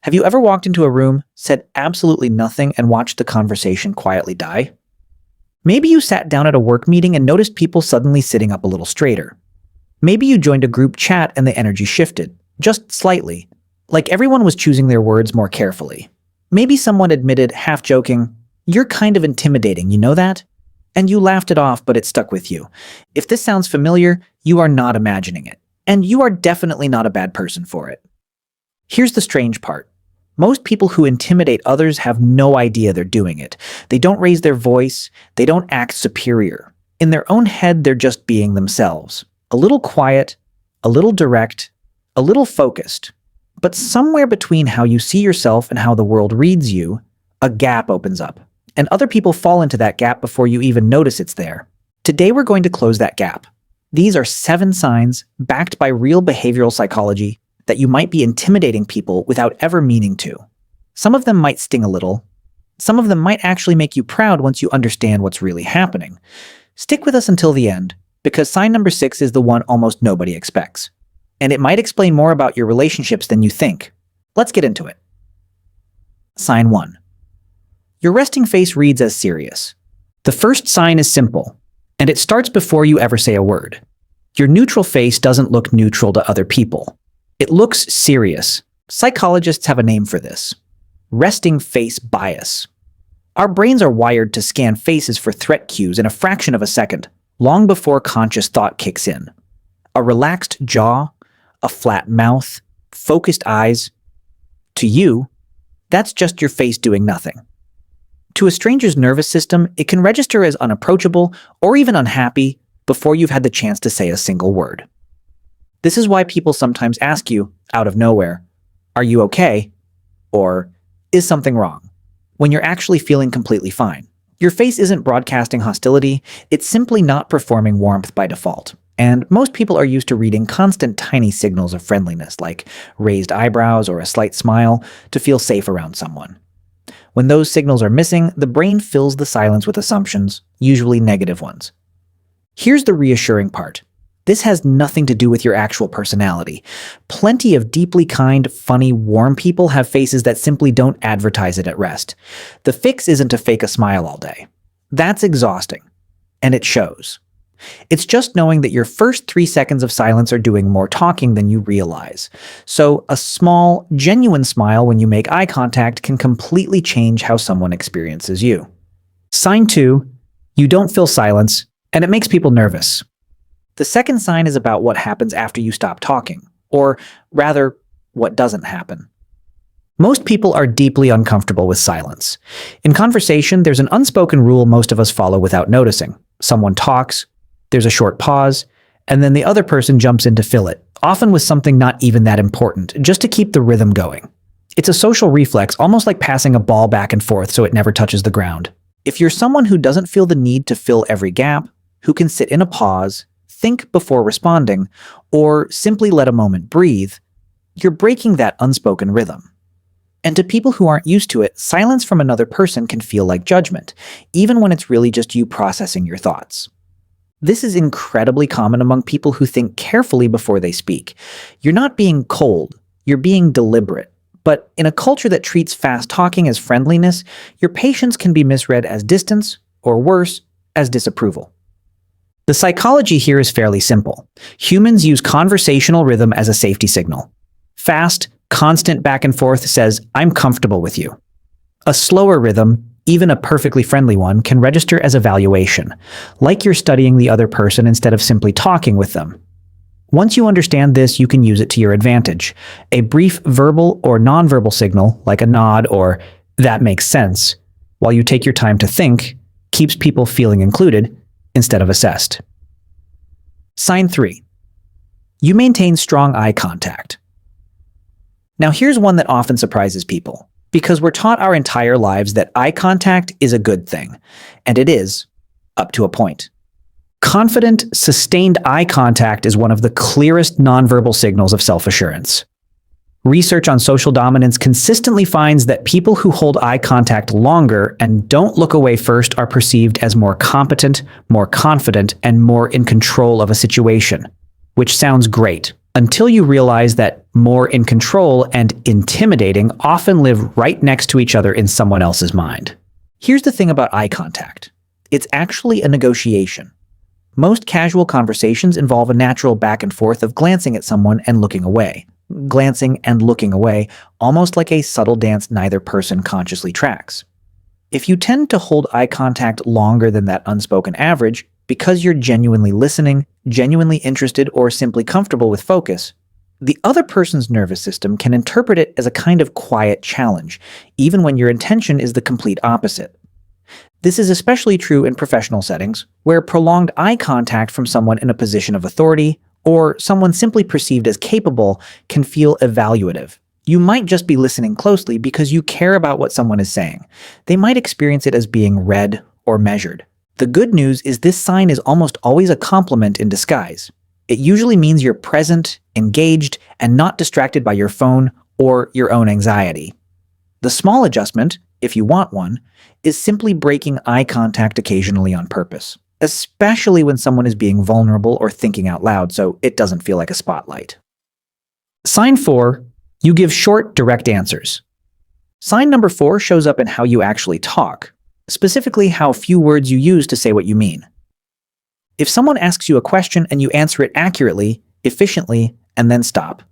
Have you ever walked into a room, said absolutely nothing, and watched the conversation quietly die? Maybe you sat down at a work meeting and noticed people suddenly sitting up a little straighter. Maybe you joined a group chat and the energy shifted, just slightly, like everyone was choosing their words more carefully. Maybe someone admitted, half joking, "You're kind of intimidating, you know that?" And you laughed it off, but it stuck with you. If this sounds familiar, you are not imagining it. And you are definitely not a bad person for it. Here's the strange part. Most people who intimidate others have no idea they're doing it. They don't raise their voice. They don't act superior. In their own head, they're just being themselves. A little quiet, a little direct, a little focused. But somewhere between how you see yourself and how the world reads you, a gap opens up. And other people fall into that gap before you even notice it's there. Today, we're going to close that gap. These are 7 signs, backed by real behavioral psychology, that you might be intimidating people without ever meaning to. Some of them might sting a little. Some of them might actually make you proud once you understand what's really happening. Stick with us until the end, because sign number 6 is the one almost nobody expects. And it might explain more about your relationships than you think. Let's get into it. Sign 1. Your resting face reads as serious. The first sign is simple, and it starts before you ever say a word. Your neutral face doesn't look neutral to other people. It looks serious. Psychologists have a name for this: resting face bias. Our brains are wired to scan faces for threat cues in a fraction of a second, long before conscious thought kicks in. A relaxed jaw, a flat mouth, focused eyes. To you, that's just your face doing nothing. To a stranger's nervous system, it can register as unapproachable or even unhappy before you've had the chance to say a single word. This is why people sometimes ask you, out of nowhere, "Are you okay?" or "Is something wrong?" when you're actually feeling completely fine. Your face isn't broadcasting hostility, it's simply not performing warmth by default. And most people are used to reading constant tiny signals of friendliness, like raised eyebrows or a slight smile, to feel safe around someone. When those signals are missing, the brain fills the silence with assumptions, usually negative ones. Here's the reassuring part. This has nothing to do with your actual personality. Plenty of deeply kind, funny, warm people have faces that simply don't advertise it at rest. The fix isn't to fake a smile all day. That's exhausting. And it shows. It's just knowing that your first 3 seconds of silence are doing more talking than you realize. So a small, genuine smile when you make eye contact can completely change how someone experiences you. Sign 2, you don't feel silence, and it makes people nervous. The second sign is about what happens after you stop talking, or rather, what doesn't happen. Most people are deeply uncomfortable with silence. In conversation, there's an unspoken rule most of us follow without noticing. Someone talks, there's a short pause, and then the other person jumps in to fill it, often with something not even that important, just to keep the rhythm going. It's a social reflex, almost like passing a ball back and forth so it never touches the ground. If you're someone who doesn't feel the need to fill every gap, who can sit in a pause, think before responding, or simply let a moment breathe, you're breaking that unspoken rhythm. And to people who aren't used to it, silence from another person can feel like judgment, even when it's really just you processing your thoughts. This is incredibly common among people who think carefully before they speak. You're not being cold, you're being deliberate. But in a culture that treats fast talking as friendliness, your patience can be misread as distance, or worse, as disapproval. The psychology here is fairly simple. Humans use conversational rhythm as a safety signal. Fast, constant back and forth says, "I'm comfortable with you." A slower rhythm, even a perfectly friendly one, can register as evaluation, like you're studying the other person instead of simply talking with them. Once you understand this, you can use it to your advantage. A brief verbal or nonverbal signal, like a nod or "that makes sense," while you take your time to think, keeps people feeling included instead of assessed. Sign 3. You maintain strong eye contact. Now here's one that often surprises people, because we're taught our entire lives that eye contact is a good thing, and it is, up to a point. Confident, sustained eye contact is one of the clearest nonverbal signals of self-assurance. Research on social dominance consistently finds that people who hold eye contact longer and don't look away first are perceived as more competent, more confident, and more in control of a situation. Which sounds great, until you realize that more in control and intimidating often live right next to each other in someone else's mind. Here's the thing about eye contact. It's actually a negotiation. Most casual conversations involve a natural back and forth of glancing at someone and looking away. Glancing and looking away, almost like a subtle dance neither person consciously tracks. If you tend to hold eye contact longer than that unspoken average, because you're genuinely listening, genuinely interested, or simply comfortable with focus, the other person's nervous system can interpret it as a kind of quiet challenge, even when your intention is the complete opposite. This is especially true in professional settings, where prolonged eye contact from someone in a position of authority, or someone simply perceived as capable, can feel evaluative. You might just be listening closely because you care about what someone is saying. They might experience it as being read or measured. The good news is this sign is almost always a compliment in disguise. It usually means you're present, engaged, and not distracted by your phone or your own anxiety. The small adjustment, if you want one, is simply breaking eye contact occasionally on purpose, especially when someone is being vulnerable or thinking out loud so it doesn't feel like a spotlight. Sign 4. You give short, direct answers. Sign number 4 shows up in how you actually talk, specifically how few words you use to say what you mean. If someone asks you a question and you answer it accurately, efficiently, and then stop.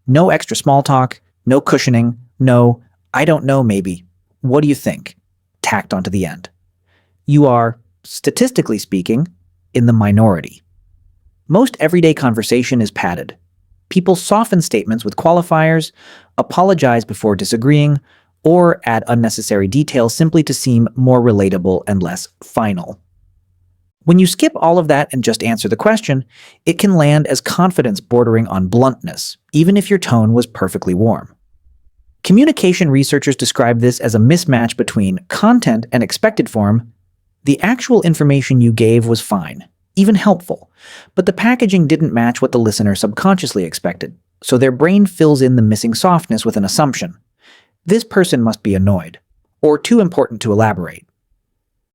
No extra small talk, no cushioning, no, I don't know maybe, what do you think? Tacked onto the end. You are, statistically speaking, in the minority. Most everyday conversation is padded. People soften statements with qualifiers, apologize before disagreeing, or add unnecessary details simply to seem more relatable and less final. When you skip all of that and just answer the question, it can land as confidence bordering on bluntness, even if your tone was perfectly warm. Communication researchers describe this as a mismatch between content and expected form. The actual information you gave was fine, even helpful, but the packaging didn't match what the listener subconsciously expected, so their brain fills in the missing softness with an assumption. This person must be annoyed, or too important to elaborate.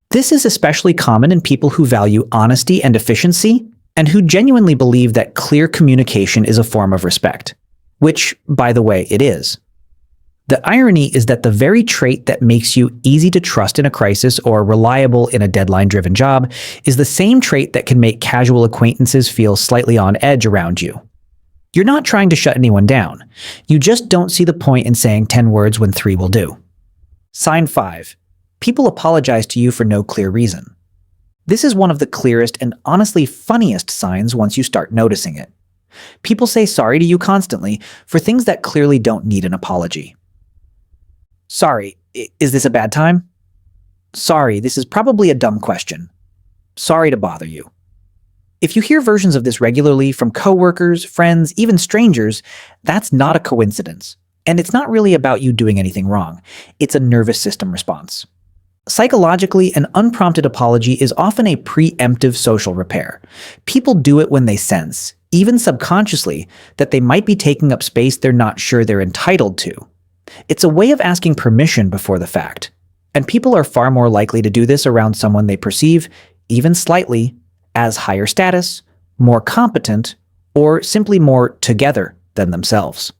This is especially common in people who value honesty and efficiency, and who genuinely believe that clear communication is a form of respect, which, by the way, it is. The irony is that the very trait that makes you easy to trust in a crisis or reliable in a deadline-driven job is the same trait that can make casual acquaintances feel slightly on edge around you. You're not trying to shut anyone down. You just don't see the point in saying 10 words when 3 will do. Sign 5. People apologize to you for no clear reason. This is one of the clearest and honestly funniest signs once you start noticing it. People say sorry to you constantly for things that clearly don't need an apology. Sorry, is this a bad time? Sorry, this is probably a dumb question. Sorry to bother you. If you hear versions of this regularly from coworkers, friends, even strangers, that's not a coincidence. And it's not really about you doing anything wrong. It's a nervous system response. Psychologically, an unprompted apology is often a preemptive social repair. People do it when they sense, even subconsciously, that they might be taking up space they're not sure they're entitled to. It's a way of asking permission before the fact. And people are far more likely to do this around someone they perceive, even slightly, as higher status, more competent, or simply more together than themselves.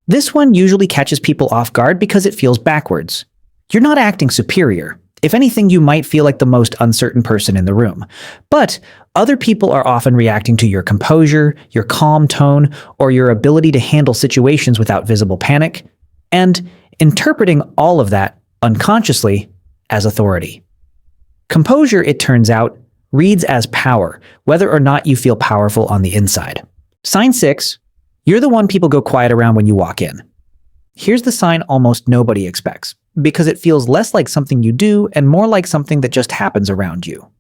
This one usually catches people off guard because it feels backwards. You're not acting superior. If anything, you might feel like the most uncertain person in the room. But other people are often reacting to your composure, your calm tone, or your ability to handle situations without visible panic, and interpreting all of that unconsciously as authority. Composure, it turns out, reads as power, whether or not you feel powerful on the inside. Sign 6. You're the one people go quiet around when you walk in. Here's the sign almost nobody expects, because it feels less like something you do and more like something that just happens around you.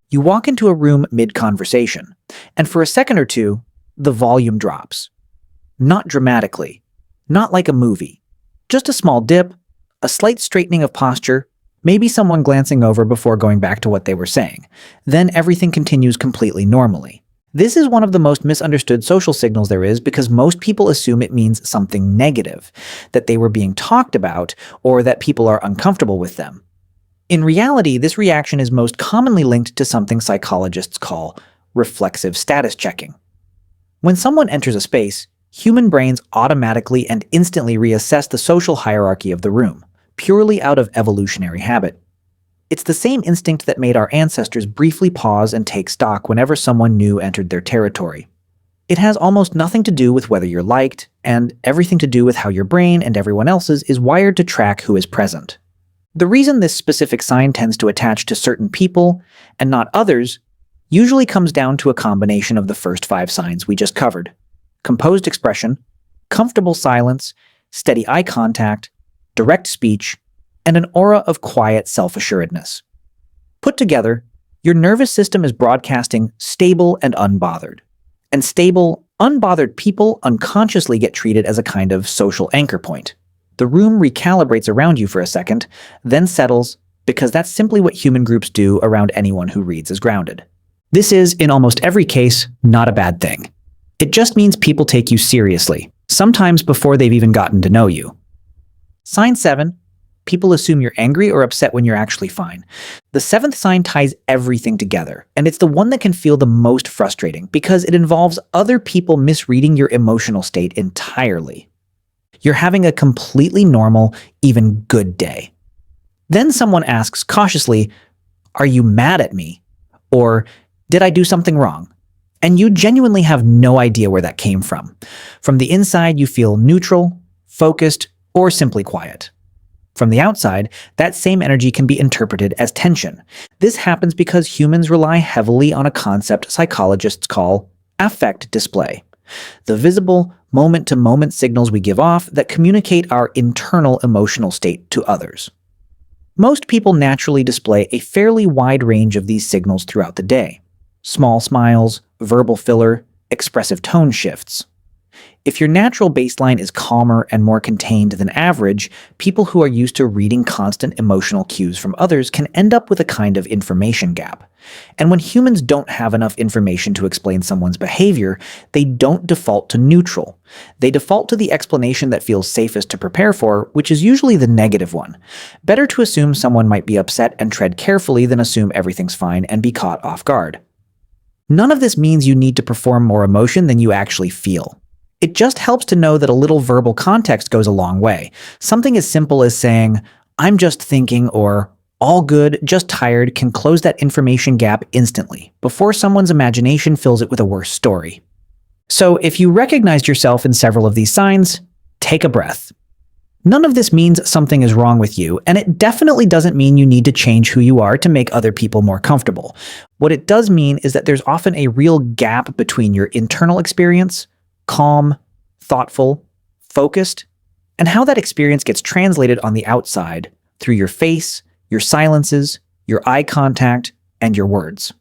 You walk into a room mid-conversation, and for a second or two, the volume drops. Not dramatically, not like a movie, just a small dip, a slight straightening of posture, maybe someone glancing over before going back to what they were saying. Then everything continues completely normally. This is one of the most misunderstood social signals there is because most people assume it means something negative, that they were being talked about, or that people are uncomfortable with them. In reality, this reaction is most commonly linked to something psychologists call reflexive status checking. When someone enters a space, human brains automatically and instantly reassess the social hierarchy of the room, purely out of evolutionary habit. It's the same instinct that made our ancestors briefly pause and take stock whenever someone new entered their territory. It has almost nothing to do with whether you're liked, and everything to do with how your brain and everyone else's is wired to track who is present. The reason this specific sign tends to attach to certain people and not others usually comes down to a combination of the first 5 signs we just covered: composed expression, comfortable silence, steady eye contact, direct speech, and an aura of quiet self-assuredness. Put together, your nervous system is broadcasting stable and unbothered. And stable, unbothered people unconsciously get treated as a kind of social anchor point. The room recalibrates around you for a second, then settles, because that's simply what human groups do around anyone who reads as grounded. This is, in almost every case, not a bad thing. It just means people take you seriously, sometimes before they've even gotten to know you. Sign 7. People assume you're angry or upset when you're actually fine. The 7th sign ties everything together, and it's the one that can feel the most frustrating because it involves other people misreading your emotional state entirely. You're having a completely normal, even good day. Then someone asks cautiously, "Are you mad at me?" Or, "Did I do something wrong?" And you genuinely have no idea where that came from. From the inside, you feel neutral, focused, or simply quiet. From the outside, that same energy can be interpreted as tension. This happens because humans rely heavily on a concept psychologists call affect display, the visible, moment-to-moment signals we give off that communicate our internal emotional state to others. Most people naturally display a fairly wide range of these signals throughout the day: small smiles, verbal filler, expressive tone shifts. If your natural baseline is calmer and more contained than average, people who are used to reading constant emotional cues from others can end up with a kind of information gap. And when humans don't have enough information to explain someone's behavior, they don't default to neutral. They default to the explanation that feels safest to prepare for, which is usually the negative one. Better to assume someone might be upset and tread carefully than assume everything's fine and be caught off guard. None of this means you need to perform more emotion than you actually feel. It just helps to know that a little verbal context goes a long way. Something as simple as saying, "I'm just thinking," or "all good, just tired," can close that information gap instantly, before someone's imagination fills it with a worse story. So if you recognized yourself in several of these signs, take a breath. None of this means something is wrong with you, and it definitely doesn't mean you need to change who you are to make other people more comfortable. What it does mean is that there's often a real gap between your internal experience, calm, thoughtful, focused, and how that experience gets translated on the outside through your face, your silences, your eye contact, and your words.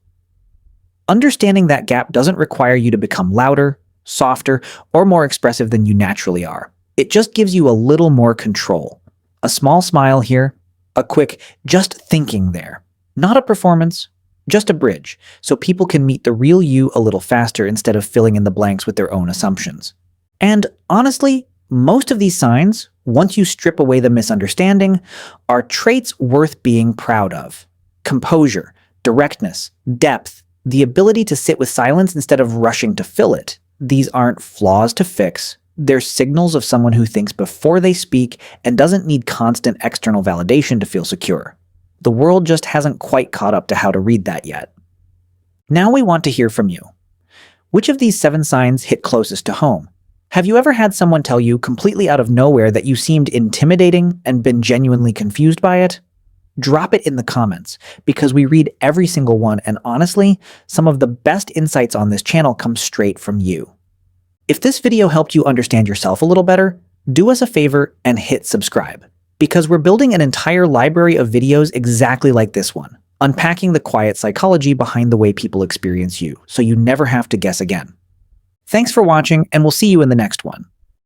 Understanding that gap doesn't require you to become louder, softer, or more expressive than you naturally are. It just gives you a little more control. A small smile here, a quick just thinking there. Not a performance, just a bridge, so people can meet the real you a little faster instead of filling in the blanks with their own assumptions. And honestly, most of these signs, once you strip away the misunderstanding, are traits worth being proud of. Composure, directness, depth, the ability to sit with silence instead of rushing to fill it. These aren't flaws to fix. They're signals of someone who thinks before they speak and doesn't need constant external validation to feel secure. The world just hasn't quite caught up to how to read that yet. Now we want to hear from you. Which of these 7 signs hit closest to home? Have you ever had someone tell you completely out of nowhere that you seemed intimidating and been genuinely confused by it? Drop it in the comments, because we read every single one, and honestly, some of the best insights on this channel come straight from you. If this video helped you understand yourself a little better, do us a favor and hit subscribe, because we're building an entire library of videos exactly like this one, unpacking the quiet psychology behind the way people experience you, so you never have to guess again. Thanks for watching, and we'll see you in the next one.